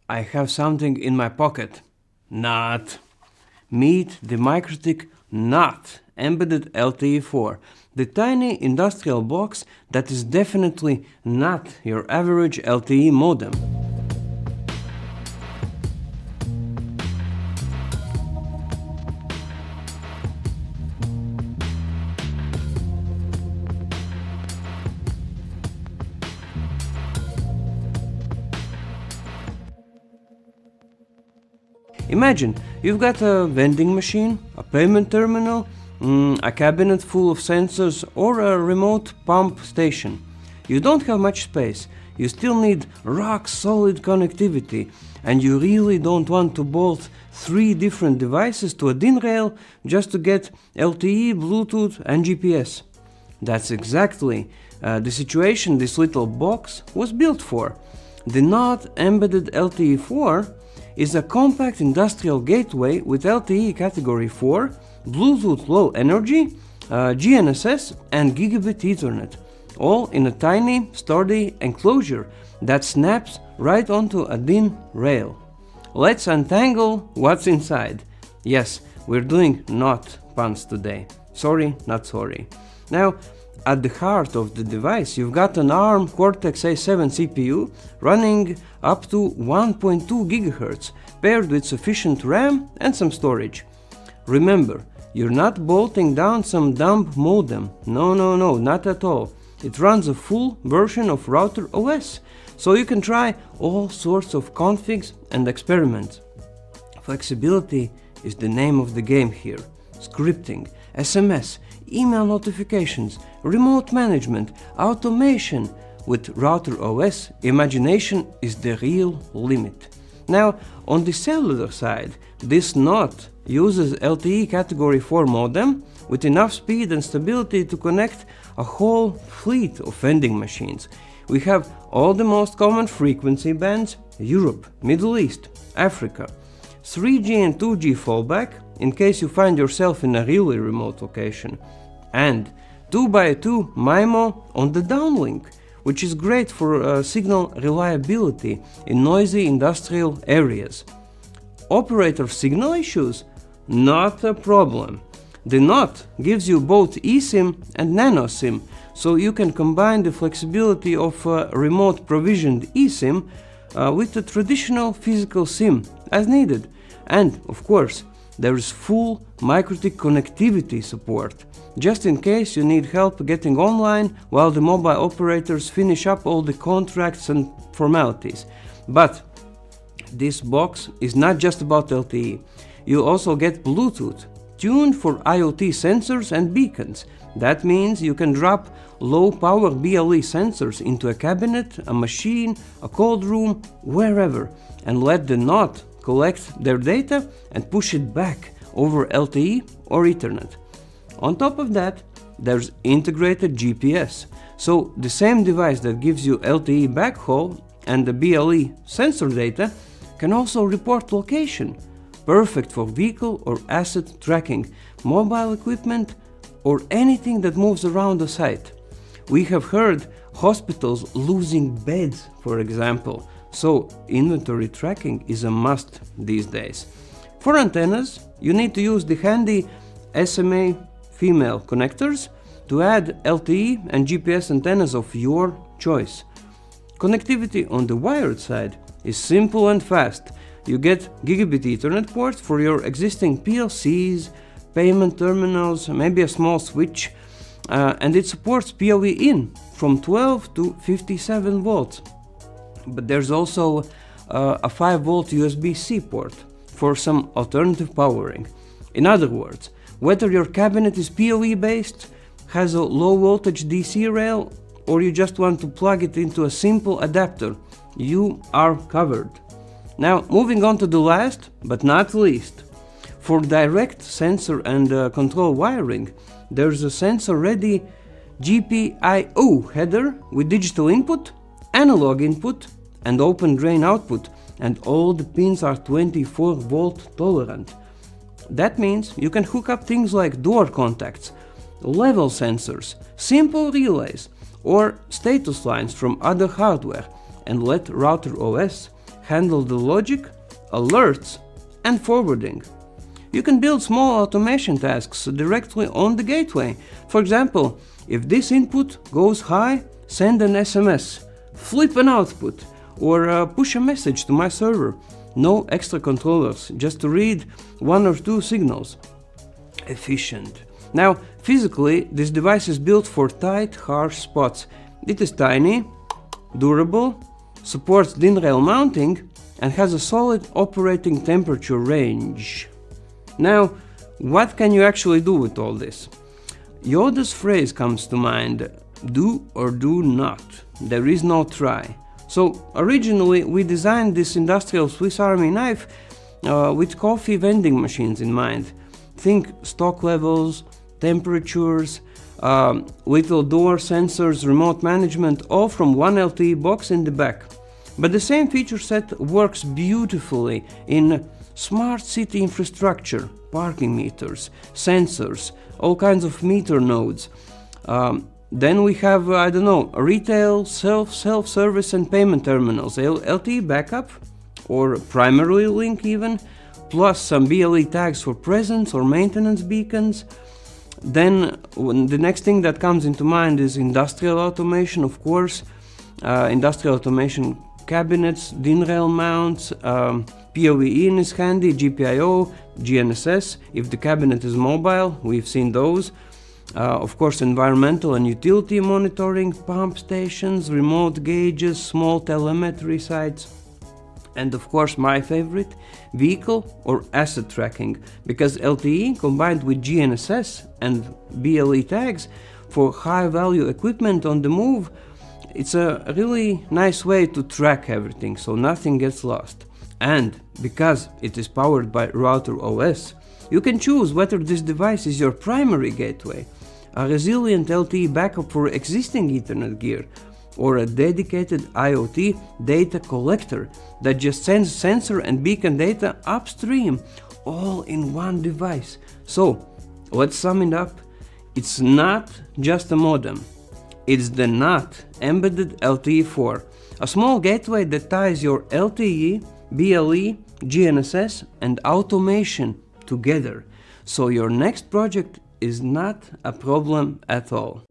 I have something in my pocket. Not. Meet the MikroTik NOT Embedded LTE4, the tiny industrial box that is definitely not your average LTE modem. Imagine, you've got a vending machine, a payment terminal, a cabinet full of sensors, or a remote pump station. You don't have much space, you still need rock-solid connectivity, and you really don't want to bolt 3 different devices to a DIN rail just to get LTE, Bluetooth, and GPS. That's exactly the situation this little box was built for. The NOT Embedded LTE4 is a compact industrial gateway with LTE Category 4, Bluetooth Low Energy, GNSS and Gigabit Ethernet, all in a tiny, sturdy enclosure that snaps right onto a DIN rail. Let's untangle what's inside. Yes, we're doing not puns today. Sorry, not sorry. Now, at the heart of the device, you've got an ARM Cortex-A7 CPU running up to 1.2 GHz, paired with sufficient RAM and some storage. Remember, you're not bolting down some dumb modem. No, not at all. It runs a full version of Router OS, so you can try all sorts of configs and experiments. Flexibility is the name of the game here. Scripting, SMS, email notifications, remote management, automation. With Router OS, imagination is the real limit. Now, on the cellular side, this NOT uses LTE Category 4 modem with enough speed and stability to connect a whole fleet of vending machines. We have all the most common frequency bands: Europe, Middle East, Africa, 3G and 2G fallback in case you find yourself in a really remote location, and 2x2 MIMO on the downlink, which is great for signal reliability in noisy industrial areas. Operator signal issues? Not a problem. The NOT gives you both eSIM and nano SIM, so you can combine the flexibility of remote provisioned eSIM with a traditional physical SIM as needed. And, of course, there is full MikroTik connectivity support, just in case you need help getting online while the mobile operators finish up all the contracts and formalities. But this box is not just about LTE. You also get Bluetooth, tuned for IoT sensors and beacons. That means you can drop low-power BLE sensors into a cabinet, a machine, a cold room, wherever, and let the NOT collect their data and push it back over LTE or Ethernet. On top of that, there's integrated GPS, so the same device that gives you LTE backhaul and the BLE sensor data can also report location, perfect for vehicle or asset tracking, mobile equipment, or anything that moves around the site. We have heard hospitals losing beds, for example, so inventory tracking is a must these days. For antennas, you need to use the handy SMA female connectors to add LTE and GPS antennas of your choice. Connectivity on the wired side is simple and fast. You get Gigabit Ethernet ports for your existing PLCs, payment terminals, maybe a small switch, and it supports PoE in from 12 to 57 volts. But there's also a 5-volt USB-C port for some alternative powering. In other words, whether your cabinet is PoE based, has a low voltage DC rail, or you just want to plug it into a simple adapter, you are covered. Now, moving on to the last but not least. For direct sensor and control wiring, there's a sensor-ready GPIO header with digital input, analog input, and open drain output, and all the pins are 24 volt tolerant. That means you can hook up things like door contacts, level sensors, simple relays, or status lines from other hardware, and let Router OS handle the logic, alerts, and forwarding. You can build small automation tasks directly on the gateway. For example, if this input goes high, send an SMS, flip an output, or push a message to my server. No extra controllers, just to read one or two signals. Efficient. Now, physically, this device is built for tight, harsh spots. It is tiny, durable, supports DIN rail mounting, and has a solid operating temperature range. Now, what can you actually do with all this? Yoda's phrase comes to mind: do or do not. There is no try. So originally we designed this industrial Swiss Army knife with coffee vending machines in mind. Think stock levels, temperatures, little door sensors, remote management, all from one LTE box in the back. But the same feature set works beautifully in smart city infrastructure, parking meters, sensors, all kinds of meter nodes. Then we have, retail, self-service and payment terminals, LTE backup, or primary link even, plus some BLE tags for presence or maintenance beacons. Then the next thing that comes into mind is industrial automation, of course. Industrial automation cabinets, DIN rail mounts, PoE in is handy, GPIO, GNSS, if the cabinet is mobile, we've seen those. Of course, environmental and utility monitoring, pump stations, remote gauges, small telemetry sites, and of course my favorite, vehicle or asset tracking, because LTE combined with GNSS and BLE tags for high-value equipment on the move, it's a really nice way to track everything so nothing gets lost. And because it is powered by Router OS, you can choose whether this device is your primary gateway, a resilient LTE backup for existing Ethernet gear, or a dedicated IoT data collector that just sends sensor and beacon data upstream, all in one device. So, let's sum it up. It's not just a modem. It's the NOT Embedded LTE4, a small gateway that ties your LTE, BLE, GNSS, and automation together, so your next project is not a problem at all.